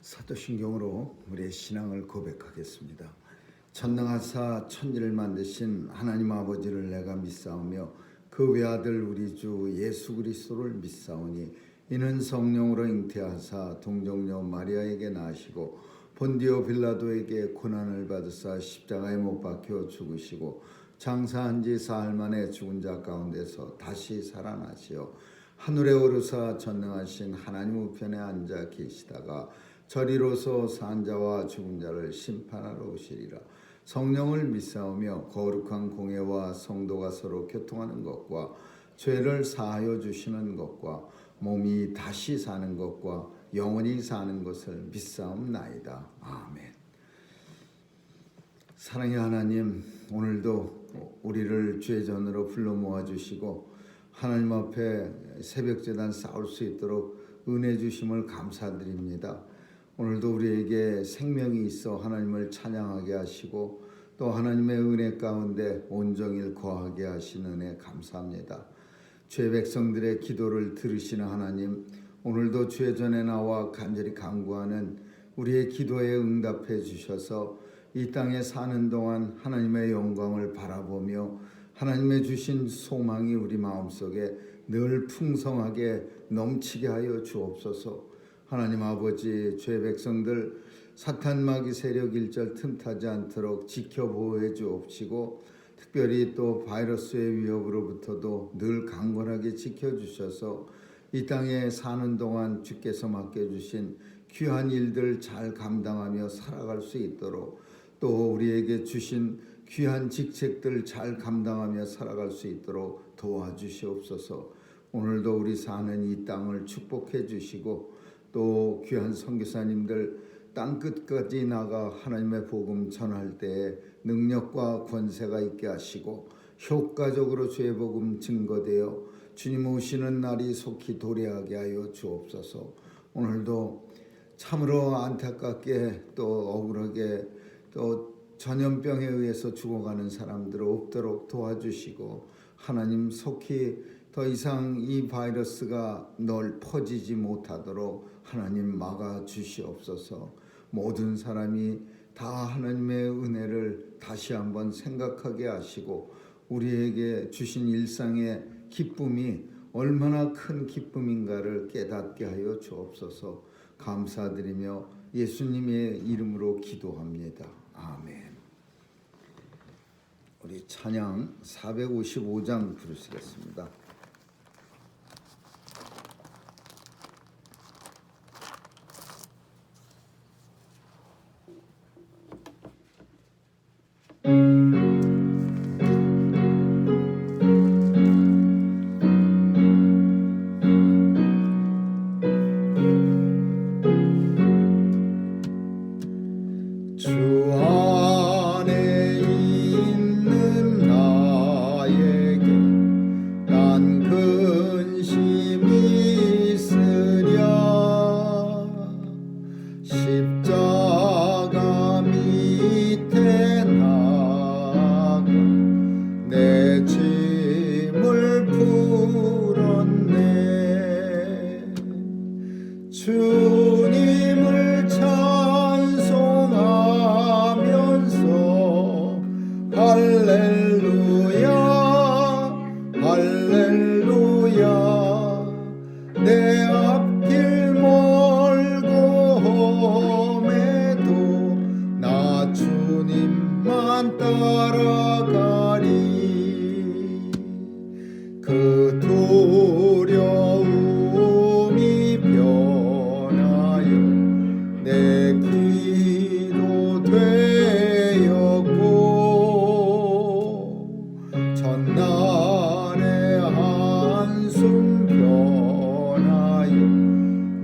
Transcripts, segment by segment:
사도신경으로 우리의 신앙을 고백하겠습니다. 전능하사 천지를 만드신 하나님 아버지를 내가 믿사오며 그 외아들 우리 주 예수 그리스도를 믿사오니 이는 성령으로 잉태하사 동정녀 마리아에게 나시고 본디오 빌라도에게 고난을 받으사 십자가에 못 박혀 죽으시고 장사한 지 사흘 만에 죽은 자 가운데서 다시 살아나시어 하늘에 오르사 전능하신 하나님 우편에 앉아 계시다가 저리로서 산 자와 죽은 자를 심판하러 오시리라. 성령을 믿사오며 거룩한 공회와 성도가 서로 교통하는 것과 죄를 사하여 주시는 것과 몸이 다시 사는 것과 영원히 사는 것을 믿사옵나이다. 아멘. 사랑의 하나님, 오늘도 우리를 죄 전으로 불러 모아주시고 하나님 앞에 새벽제단 싸울 수 있도록 은혜 주심을 감사드립니다. 오늘도 우리에게 생명이 있어 하나님을 찬양하게 하시고 또 하나님의 은혜 가운데 온종일 거하게 하시는 은혜 감사합니다. 죄 백성들의 기도를 들으시는 하나님, 오늘도 죄 전에 나와 간절히 간구하는 우리의 기도에 응답해 주셔서 이 땅에 사는 동안 하나님의 영광을 바라보며 하나님의 주신 소망이 우리 마음속에 늘 풍성하게 넘치게 하여 주옵소서. 하나님 아버지, 죄 백성들 사탄 마귀 세력 일절 틈타지 않도록 지켜 보호해 주옵시고 특별히 또 바이러스의 위협으로부터도 늘 강건하게 지켜주셔서 이 땅에 사는 동안 주께서 맡겨주신 귀한 일들 잘 감당하며 살아갈 수 있도록 또 우리에게 주신 귀한 직책들 잘 감당하며 살아갈 수 있도록 도와주시옵소서. 오늘도 우리 사는 이 땅을 축복해 주시고 또 귀한 선교사님들 땅끝까지 나가 하나님의 복음 전할 때에 능력과 권세가 있게 하시고 효과적으로 주의 복음 증거되어 주님 오시는 날이 속히 도래하게 하여 주옵소서. 오늘도 참으로 안타깝게 또 억울하게 또 전염병에 의해서 죽어가는 사람들을 없도록 도와주시고 하나님 속히 더 이상 이 바이러스가 널 퍼지지 못하도록 하나님 막아주시옵소서. 모든 사람이 다 하나님의 은혜를 다시 한번 생각하게 하시고 우리에게 주신 일상의 기쁨이 얼마나 큰 기쁨인가를 깨닫게 하여 주옵소서. 감사드리며 예수님의 이름으로 기도합니다. 아멘. 우리 찬양 455장 부르시겠습니다. 주님을 찬송하면서 할렐루야 할렐루야 내 앞길 멀고 험해도 나 주님만 따라가리 그 두려움이 변하여 내 기도 되었고 전날의 한숨 변하여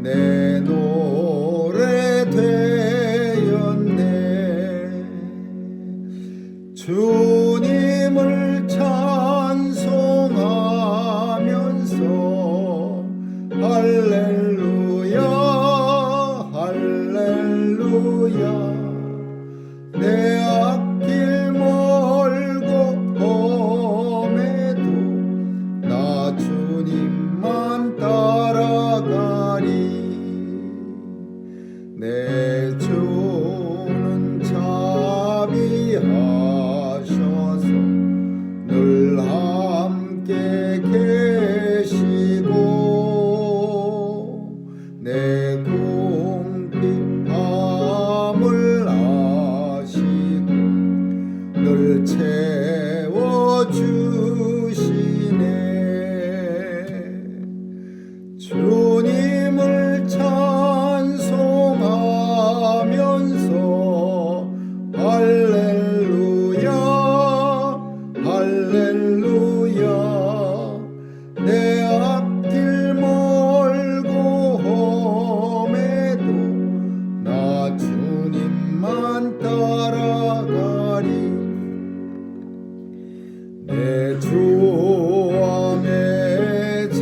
내 노래 되었네. 주 내 주는 자비하셔서 늘 함께 계시고 내 궁핍함을 아시고 늘 채워주시네. 주님을 찬송하면서 할렐루야 할렐루야 내 앞길 멀고 험해도 나 주님만 따라가리. 내 주와 맺은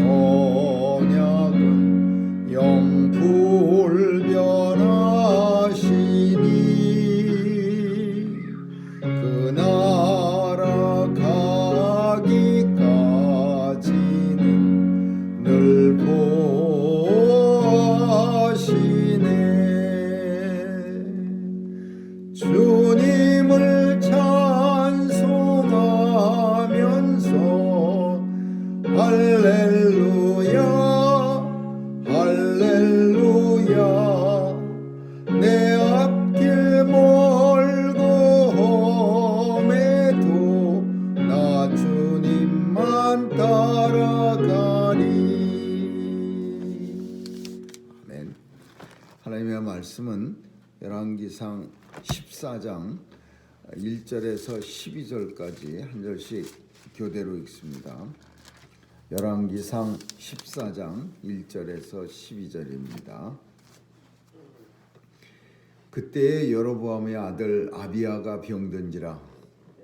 언약은 영불변하시니 그 나라 가기까지는 늘 보호하시네. 주님을 찬송하면서 할렐루야 할렐루야 내 앞길 멀고 험해도 나 주님만 따라가리. 아멘. 하나님의 말씀은 열왕기상 14장 1절에서 12절까지 한 절씩 교대로 읽습니다. 열왕기상 14장 1절에서 12절입니다. 그때에 여로보암의 아들 아비야가 병든지라.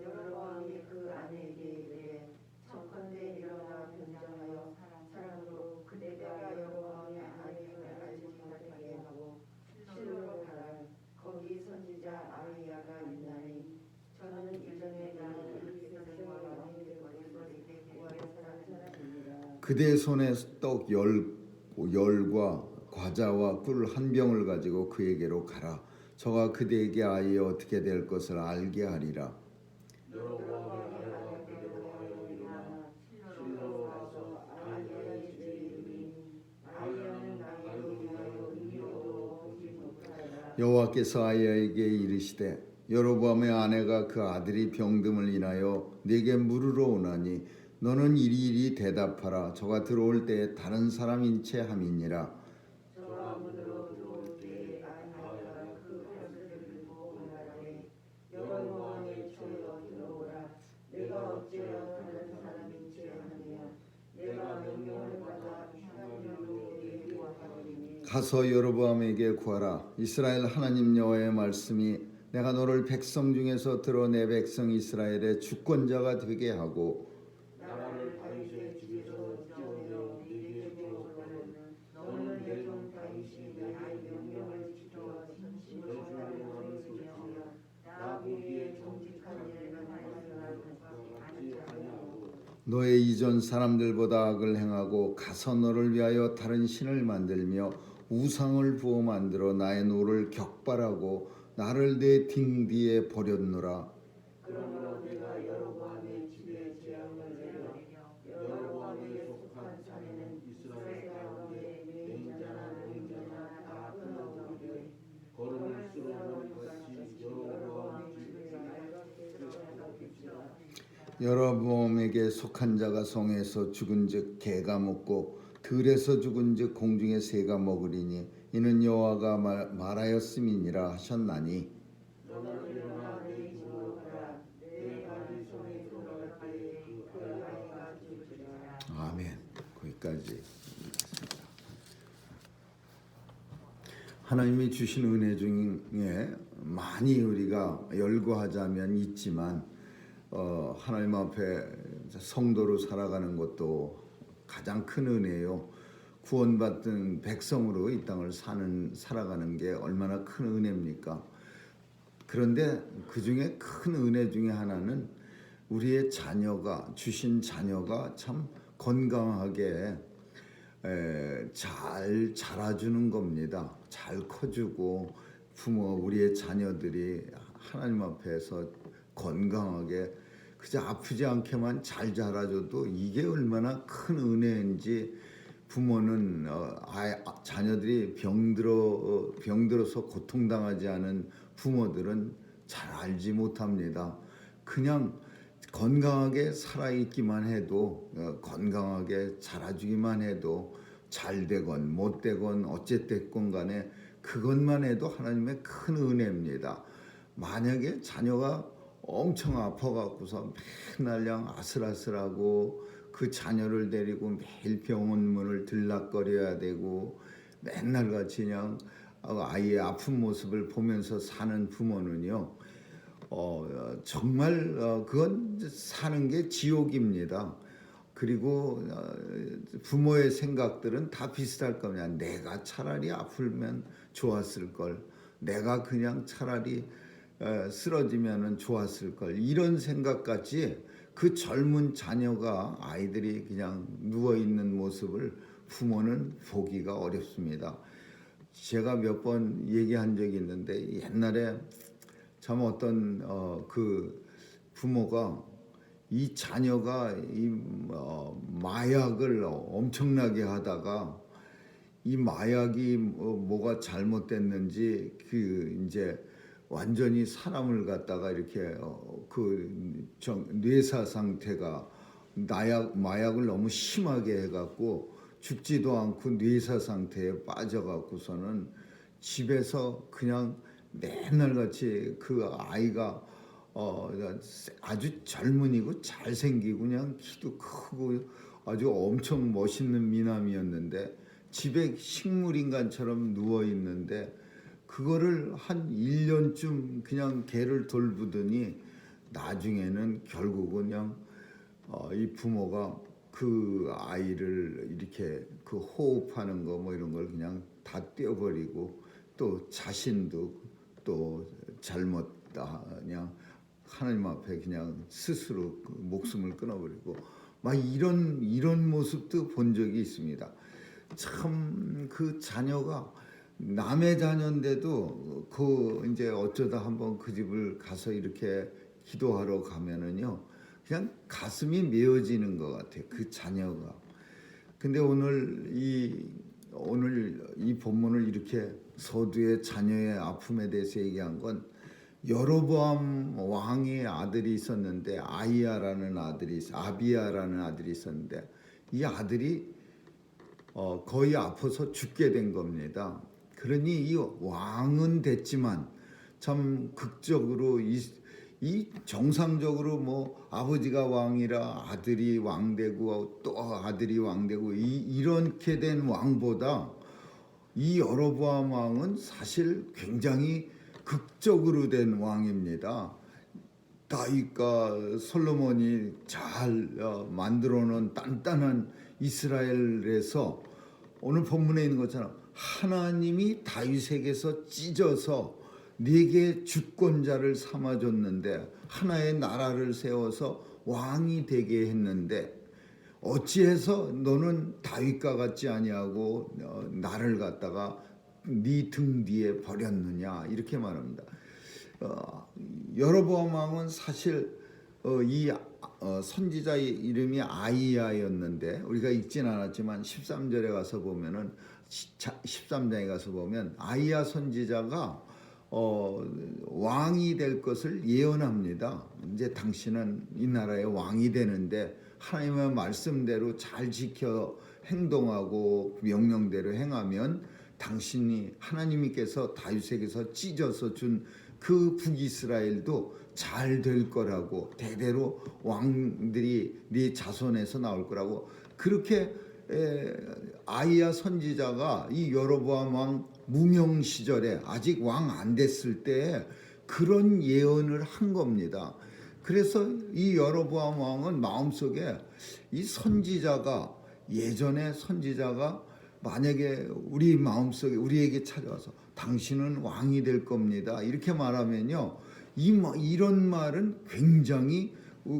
여로보암이 그 아내에게 이르되 청컨대 일어나 변장하여 사람으로 그대가 여로보암의 아내를 알지 못하게 하고 실로로 가라. 거기 선지자 아비야가 있나니 저는 일전에 나는 이스라엘과 왕이 될 것을 구하여 살아난 사람이니라. 그대 손에 떡 열과 과자와 꿀 한 병을 가지고 그에게로 가라. 저가 그대에게 아이에 어떻게 될 것을 알게 하리라. 여로보암의 아내에게로 하여이르나 실로로 가서 아비야의 주의 이름이 아비야는 나이로 인하여 의로도 보지 못하리라. 여호와께서 아이야에게 이르시되 여로보암의 아내가 그 아들이 병듦을 인하여 내게 물으러 오나니 너는 이리이리 대답하라. 저가 들어올 때에 다른 사람인 채 함이니라. 저가 문으로 들어올 때에 아비야가 그 옷을 들고 말하되 여로보암의 처여 들어오라. 내가 어찌하여 다른 사람인 채 하느냐. 내가 명령을 받아 하나님으로 내게 구하노니 가서 여로보암에게 구하라. 이스라엘 하나님 여호와의 말씀이 내가 너를 백성 중에서 들어 내 백성 이스라엘의 주권자가 되게 하고 나라를 다윗의 집에서 지어내어 네게 주었거든. 너는 내 종 다윗이 나의 명령을 지켜 진심으로 하나님을 지키며 나 보기에 정직한 일을 하였으나 받지 아니하고 너의 이전 사람들보다 악을 행하고 가서 너를 위하여 다른 신을 만들며 우상을 부어 만들어 나의 노를 격발하고 나를 내 등 뒤에 버렸노라. 그러므로 내가 여로보암의 집에 재앙을 내려 여로보암에 속한 자네는 이스라엘 가운데 맹자나 노인자나 다 끊어버리되 걸음을 쓸어놓은 것이 여로보암의 집에 들어갈 것이라. 여로보암에게 속한 자가 성에서 죽은즉 개가 먹고 들에서 죽은즉 공중의 새가 먹으리니 이는 여호와가 말하였음이니라 하셨나니. 너는 일어나 내 집으로 가라. 내 아들 손에 들어갈 때에 그 아이가 죽으리라. 아멘. 거기까지 읽겠습니다. 하나님이 주신 은혜 중에 많이 우리가 열거하자면 있지만 하나님 앞에 성도로 살아가는 것도 가장 큰 은혜요. 구원받은 백성으로 이 땅을 살아가는 게 얼마나 큰 은혜입니까? 그런데 그 중에 큰 은혜 중에 하나는 우리의 자녀가 주신 자녀가 참 건강하게 잘 자라주는 겁니다. 잘 커주고 우리의 자녀들이 하나님 앞에서 건강하게 그저 아프지 않게만 잘 자라줘도 이게 얼마나 큰 은혜인지 부모는 자녀들이 병들어서 고통당하지 않은 부모들은 잘 알지 못합니다. 그냥 건강하게 살아있기만 해도 건강하게 자라주기만 해도 잘 되건 못 되건 어쨌든 간에 그것만 해도 하나님의 큰 은혜입니다. 만약에 자녀가 엄청 아파갖고서 맨날 그냥 아슬아슬하고 그 자녀를 데리고 매일 병원 문을 들락거려야 되고 맨날 같이 그냥 아이의 아픈 모습을 보면서 사는 부모는요, 정말 그건 사는 게 지옥입니다. 그리고 부모의 생각들은 다 비슷할 겁니다. 내가 차라리 아프면 좋았을 걸, 내가 그냥 차라리 쓰러지면은 좋았을 걸, 이런 생각같이 그 젊은 자녀가 아이들이 그냥 누워 있는 모습을 부모는 보기가 어렵습니다. 제가 몇 번 얘기한 적이 있는데 옛날에 참 어떤 그 부모가 이 자녀가 마약을 엄청나게 하다가 이 마약이 뭐가 잘못됐는지 이제 완전히 사람을 갖다가 이렇게 뇌사 상태가 마약을 너무 심하게 해갖고 죽지도 않고 뇌사 상태에 빠져갖고서는 집에서 그냥 맨날 같이 그 아이가 아주 젊은이고 잘생기고 그냥 키도 크고 아주 엄청 멋있는 미남이었는데 집에 식물인간처럼 누워 있는데 그거를 한 1년쯤 그냥 개를 돌보더니 나중에는 결국은 그냥 이 부모가 그 아이를 이렇게 그 호흡하는 거 뭐 이런 걸 그냥 다 떼어버리고 또 자신도 또 잘못다 그냥 하나님 앞에 그냥 스스로 그 목숨을 끊어버리고 막 이런 모습도 본 적이 있습니다. 참 그 자녀가 남의 자녀인데도 그 이제 어쩌다 한번 그 집을 가서 이렇게 기도하러 가면은요 그냥 가슴이 메어지는 것 같아요. 그 자녀가. 근데 오늘 이 본문을 이렇게 서두에 자녀의 아픔에 대해서 얘기한 건 여로보암 왕의 아들이 있었는데 아비야라는 아들이 있었는데 이 아들이 거의 아파서 죽게 된 겁니다. 그러니 이 왕은 됐지만 참 극적으로 이 정상적으로 뭐 아버지가 왕이라 아들이 왕되고 또 아들이 왕되고 이렇게 된 왕보다 이 여로보암 왕은 사실 굉장히 극적으로 된 왕입니다. 다윗과 솔로몬이 잘 만들어 놓은 단단한 이스라엘에서 오늘 본문에 있는 것처럼 하나님이 다윗에게서 찢어서 4개의 주권자를 삼아줬는데 하나의 나라를 세워서 왕이 되게 했는데 어찌해서 너는 다윗과 같지 아니하고 나를 갖다가 네 등 뒤에 버렸느냐 이렇게 말합니다. 여로보암 왕은 사실 이 선지자의 이름이 아이야였는데 우리가 읽진 않았지만 13절에 가서 보면은 13장에 가서 보면 아이야 선지자가 왕이 될 것을 예언합니다. 이제 당신은 이 나라의 왕이 되는데 하나님의 말씀대로 잘 지켜 행동하고 명령대로 행하면 당신이 하나님께서 다윗에게서 찢어서 준 그 북이스라엘도 잘 될 거라고 대대로 왕들이 네 자손에서 나올 거라고 그렇게 아이야 선지자가 이 여로보암 왕 무명 시절에 아직 왕 안 됐을 때 그런 예언을 한 겁니다. 그래서 이 여로보암 왕은 마음속에 이 선지자가 예전에 선지자가 만약에 우리 마음속에 우리에게 찾아와서 당신은 왕이 될 겁니다 이렇게 말하면요 이런 말은 굉장히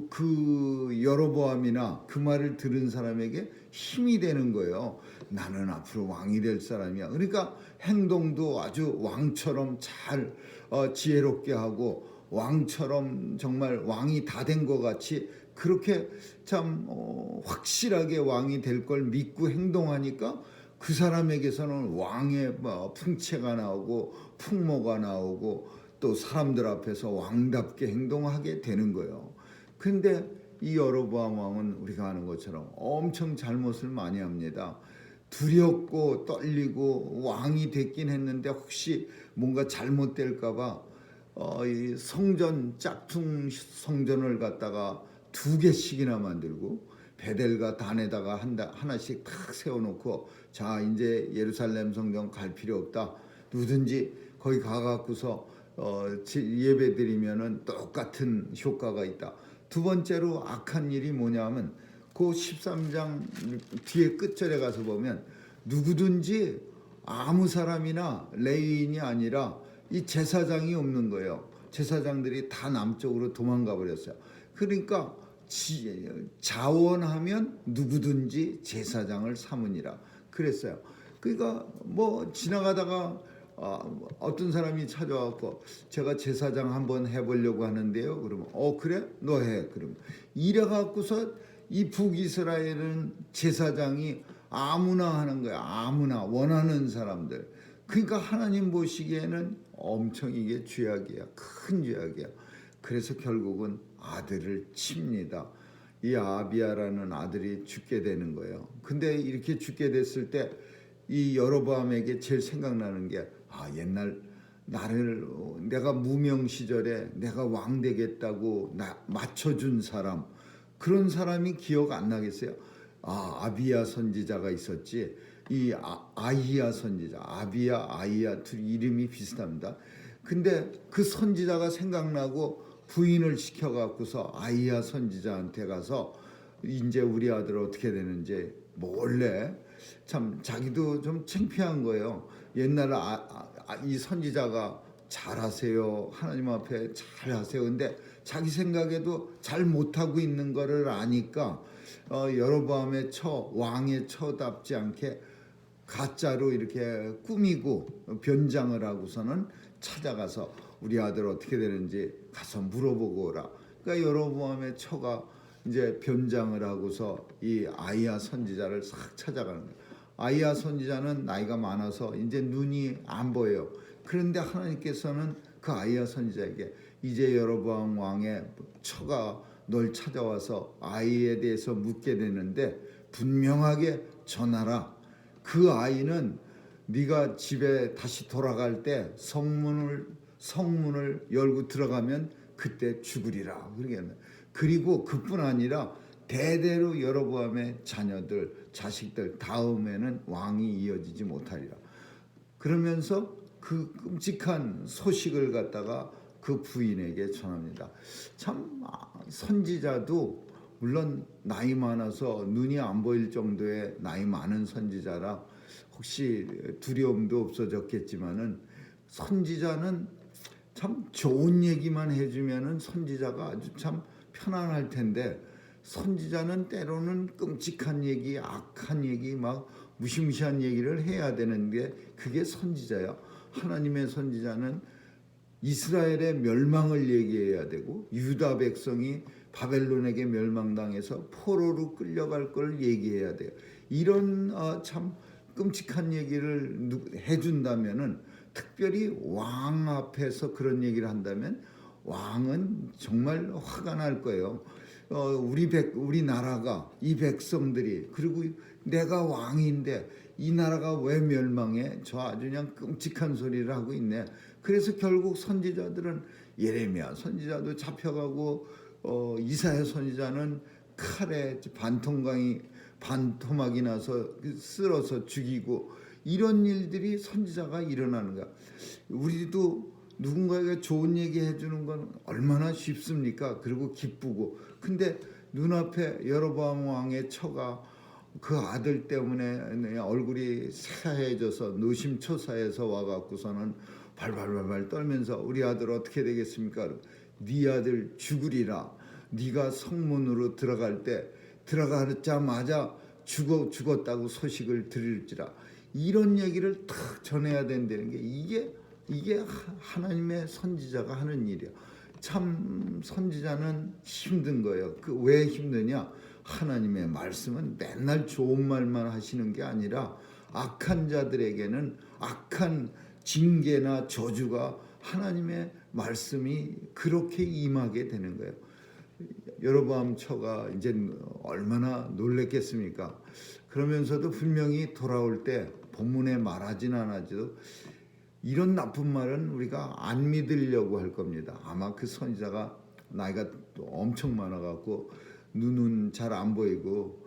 그 여로보암이나 그 말을 들은 사람에게 힘이 되는 거예요. 나는 앞으로 왕이 될 사람이야. 그러니까 행동도 아주 왕처럼 잘 지혜롭게 하고 왕처럼 정말 왕이 다 된 것 같이 그렇게 참 확실하게 왕이 될 걸 믿고 행동하니까 그 사람에게서는 왕의 풍채가 나오고 풍모가 나오고 또 사람들 앞에서 왕답게 행동하게 되는 거예요. 근데 이 여로보암 왕은 우리가 아는 것처럼 엄청 잘못을 많이 합니다. 두렵고 떨리고 왕이 됐긴 했는데 혹시 뭔가 잘못될까봐 이 성전 짝퉁 성전을 갖다가 2개씩이나 만들고 베델과 단에다가 하나씩 탁 세워놓고 자 이제 예루살렘 성전 갈 필요 없다. 누구든지 거기 가갖고서 예배 드리면은 똑같은 효과가 있다. 두 번째로 악한 일이 뭐냐면 그 13장 뒤에 끝절에 가서 보면 누구든지 아무 사람이나 레위인이 아니라 이 제사장이 없는 거예요. 제사장들이 다 남쪽으로 도망가 버렸어요. 그러니까 자원하면 누구든지 제사장을 삼으니라 그랬어요. 그러니까 뭐 지나가다가 어떤 사람이 찾아와서 제가 제사장 한번 해보려고 하는데요. 그러면 그래? 너 해. 그러면 이래갖고서 이 북이스라엘은 제사장이 아무나 하는 거야. 아무나 원하는 사람들. 그러니까 하나님 보시기에는 엄청 이게 죄악이야. 큰 죄악이야. 그래서 결국은 아들을 칩니다. 이 아비야라는 아들이 죽게 되는 거예요. 근데 이렇게 죽게 됐을 때 이 여로보암에게 제일 생각나는 게 옛날 나를 내가 무명 시절에 내가 왕 되겠다고 맞춰준 사람 그런 사람이 기억 안 나겠어요? 아비야 선지자가 있었지. 이 아히야 선지자, 아비야, 아히야 둘 이름이 비슷합니다. 근데 그 선지자가 생각나고 부인을 시켜갖고서 아히야 선지자한테 가서 이제 우리 아들 어떻게 되는지 몰래 참 자기도 좀 창피한 거예요. 옛날에 이 선지자가 잘하세요. 하나님 앞에 잘하세요. 근데 자기 생각에도 잘 못하고 있는 거를 아니까 여로보암의 왕의 처답지 않게 가짜로 이렇게 꾸미고 변장을 하고서는 찾아가서 우리 아들 어떻게 되는지 가서 물어보고 오라. 그러니까 여로보암의 처가 이제 변장을 하고서 이 아히야 선지자를 싹 찾아가는 거예요. 아히야 선지자는 나이가 많아서 이제 눈이 안 보여요. 그런데 하나님께서는 그 아히야 선지자에게 이제 여로보암 왕의 처가 널 찾아와서 아이에 대해서 묻게 되는데 분명하게 전하라. 그 아이는 네가 집에 다시 돌아갈 때 성문을 열고 들어가면 그때 죽으리라. 그리고 그뿐 아니라 대대로 여로보암의 자녀들, 자식들 다음에는 왕이 이어지지 못하리라. 그러면서 그 끔찍한 소식을 갖다가 그 부인에게 전합니다. 참 선지자도 물론 나이 많아서 눈이 안 보일 정도의 나이 많은 선지자라 혹시 두려움도 없어졌겠지만은 선지자는 참 좋은 얘기만 해주면은 선지자가 아주 참 편안할 텐데 선지자는 때로는 끔찍한 얘기, 악한 얘기, 막 무시무시한 얘기를 해야 되는데 그게 선지자야. 하나님의 선지자는 이스라엘의 멸망을 얘기해야 되고 유다 백성이 바벨론에게 멸망당해서 포로로 끌려갈 걸 얘기해야 돼요. 이런 참 끔찍한 얘기를 해준다면은 특별히 왕 앞에서 그런 얘기를 한다면 왕은 정말 화가 날 거예요. 우리 나라가 이 백성들이 그리고 내가 왕인데 이 나라가 왜 멸망해? 저 아주 그냥 끔찍한 소리를 하고 있네. 그래서 결국 선지자들은 예레미야 선지자도 잡혀가고 이사야 선지자는 칼에 반토막이 나서 쓸어서 죽이고 이런 일들이 선지자가 일어나는 거야. 우리도 누군가에게 좋은 얘기 해주는 건 얼마나 쉽습니까? 그리고 기쁘고. 근데 눈앞에 여로보암 왕의 처가 그 아들 때문에 얼굴이 새하얘져서 노심초사해서 와갖고서는 발발발발 떨면서 우리 아들 어떻게 되겠습니까? 네 아들 죽으리라. 네가 성문으로 들어갈 때 들어가자마자 죽었다고 소식을 들을지라. 이런 얘기를 탁 전해야 된다는 게 이게 하나님의 선지자가 하는 일이야. 참 선지자는 힘든 거예요. 그 왜 힘드냐? 하나님의 말씀은 맨날 좋은 말만 하시는 게 아니라 악한 자들에게는 악한 징계나 저주가 하나님의 말씀이 그렇게 임하게 되는 거예요. 여로보암 처가 이제 얼마나 놀랬겠습니까? 그러면서도 분명히 돌아올 때 본문에 말하진 않아도 이런 나쁜 말은 우리가 안 믿으려고 할 겁니다. 아마 그 선지자가 나이가 엄청 많아갖고 눈은 잘 안 보이고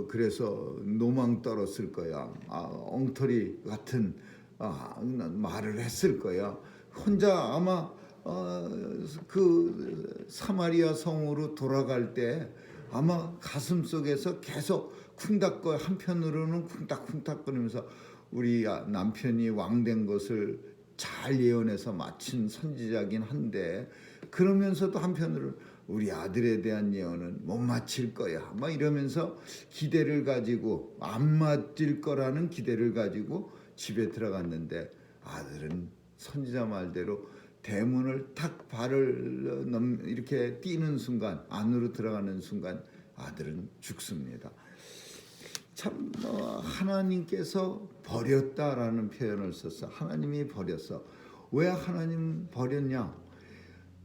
그래서 노망 떨었을 거야. 엉터리 같은 말을 했을 거야. 혼자 아마 그 사마리아 성으로 돌아갈 때 아마 가슴 속에서 계속 쿵닥거 한편으로는 쿵닥쿵닥거리면서 우리 남편이 왕된 것을 잘 예언해서 마친 선지자긴 한데 그러면서도 한편으로는 우리 아들에 대한 예언은 못 마칠 거야 막 이러면서 기대를 가지고 안 맞을 거라는 기대를 가지고 집에 들어갔는데 아들은 선지자 말대로 대문을 탁 발을 이렇게 뛰는 순간 안으로 들어가는 순간 아들은 죽습니다. 참 하나님께서 버렸다라는 표현을 썼어. 하나님이 버렸어. 왜 하나님 버렸냐?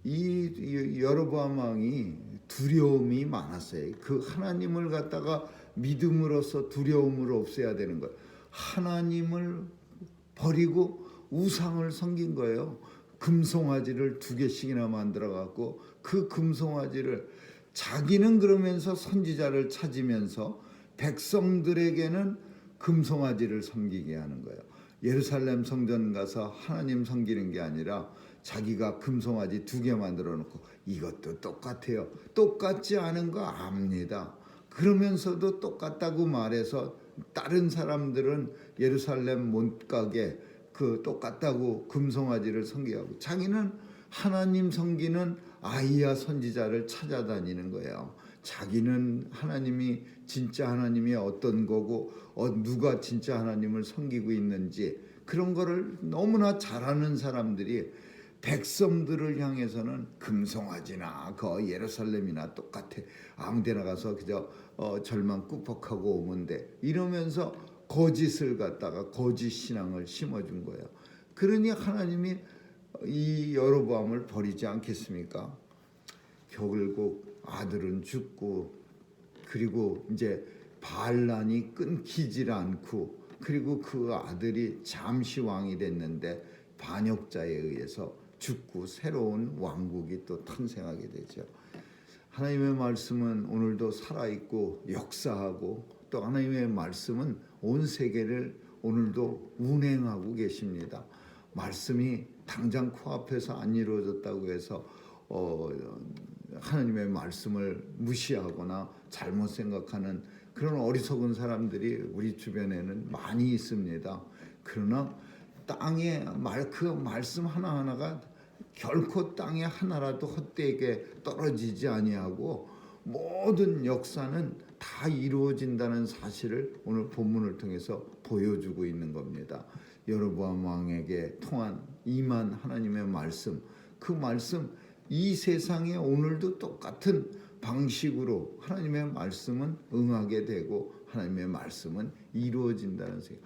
이 여로보암 왕이 두려움이 많았어요. 그 하나님을 갖다가 믿음으로써 두려움을 없애야 되는 거예요. 하나님을 버리고 우상을 섬긴 거예요. 금송아지를 2개씩이나 만들어 갖고 그 금송아지를 자기는 그러면서 선지자를 찾으면서 백성들에게는 금송아지를 섬기게 하는 거예요. 예루살렘 성전 가서 하나님 섬기는 게 아니라 자기가 금송아지 2개 만들어 놓고 이것도 똑같아요. 똑같지 않은 거 압니다. 그러면서도 똑같다고 말해서 다른 사람들은 예루살렘 못 가게 그 똑같다고 금송아지를 섬기하고 자기는 하나님 섬기는 아이야 선지자를 찾아다니는 거예요. 자기는 하나님이 진짜 하나님이 어떤 거고 누가 진짜 하나님을 섬기고 있는지 그런 거를 너무나 잘 아는 사람들이 백성들을 향해서는 금송아지나 그 예루살렘이나 똑같아. 아무 데나 가서 그저 절만 꾸벅하고 오면 돼. 이러면서 거짓을 갖다가 거짓 신앙을 심어준 거예요. 그러니 하나님이 이 여로보암을 버리지 않겠습니까? 결국 아들은 죽고 그리고 이제 반란이 끊기질 않고 그리고 그 아들이 잠시 왕이 됐는데 반역자에 의해서 죽고 새로운 왕국이 또 탄생하게 되죠. 하나님의 말씀은 오늘도 살아있고 역사하고 또 하나님의 말씀은 온 세계를 오늘도 운행하고 계십니다. 말씀이 당장 코앞에서 안 이루어졌다고 해서 하나님의 말씀을 무시하거나 잘못 생각하는 그런 어리석은 사람들이 우리 주변에는 많이 있습니다. 그러나 땅에 그 말씀 하나하나가 결코 땅에 하나라도 헛되게 떨어지지 아니하고 모든 역사는 다 이루어진다는 사실을 오늘 본문을 통해서 보여주고 있는 겁니다. 여로보암 왕에게 통한 임한 하나님의 말씀, 그 말씀 이 세상에 오늘도 똑같은 방식으로 하나님의 말씀은 응하게 되고 하나님의 말씀은 이루어진다는 생각.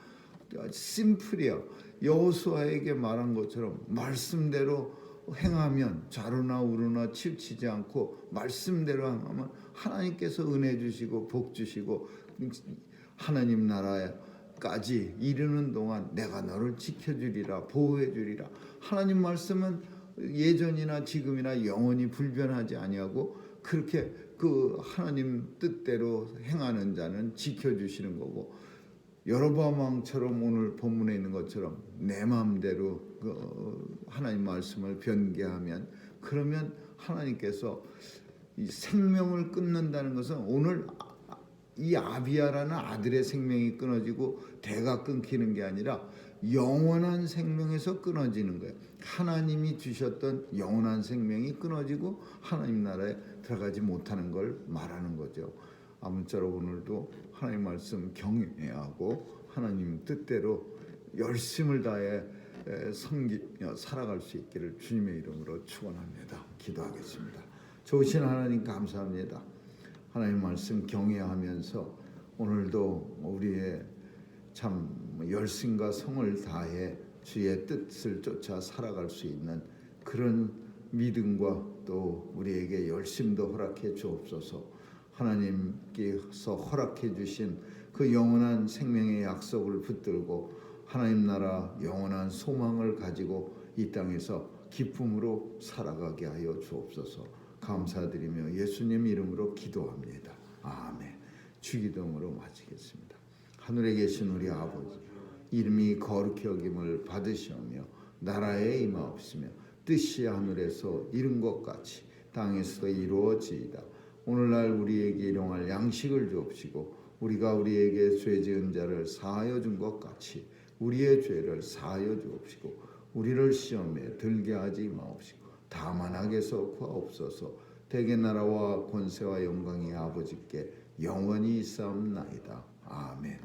심플해요. 여호수아에게 말한 것처럼 말씀대로 행하면 좌로나 우로나 치우치지 않고 말씀대로 행하면 하나님께서 은혜 주시고 복 주시고 하나님 나라까지 이르는 동안 내가 너를 지켜주리라 보호해 주리라. 하나님 말씀은 예전이나 지금이나 영원히 불변하지 아니하고 그렇게 그 하나님 뜻대로 행하는 자는 지켜주시는 거고 여로보암 왕처럼 오늘 본문에 있는 것처럼 내 마음대로 그 하나님 말씀을 변개하면 그러면 하나님께서 이 생명을 끊는다는 것은 오늘 이 아비야라는 아들의 생명이 끊어지고 대가 끊기는 게 아니라 영원한 생명에서 끊어지는 거예요. 하나님이 주셨던 영원한 생명이 끊어지고 하나님 나라에 들어가지 못하는 걸 말하는 거죠. 아무쪼록 오늘도 하나님 말씀 경외하고 하나님 뜻대로 열심을 다해 섬기며 살아갈 수 있기를 주님의 이름으로 축원합니다. 기도하겠습니다. 좋으신 하나님 감사합니다. 하나님 말씀 경외하면서 오늘도 우리의 참 열심과 성을 다해 주의 뜻을 쫓아 살아갈 수 있는 그런 믿음과 또 우리에게 열심도 허락해 주옵소서. 하나님께서 허락해 주신 그 영원한 생명의 약속을 붙들고 하나님 나라 영원한 소망을 가지고 이 땅에서 기쁨으로 살아가게 하여 주옵소서. 감사드리며 예수님 이름으로 기도합니다. 아멘. 주기도문으로 마치겠습니다. 하늘에 계신 우리 아버지, 이름이 거룩히 여김을 받으시오며 나라에 임하옵시며 뜻이 하늘에서 이룬 것 같이 땅에서도 이루어지이다. 오늘날 우리에게 일용할 양식을 주옵시고 우리가 우리에게 죄 지은 자를 사하여 준 것 같이 우리의 죄를 사하여 주옵시고 우리를 시험에 들게 하지 마옵시고 다만 악에서 구하옵소서. 대개 나라와 권세와 영광이 아버지께 영원히 있사옵나이다. 아멘.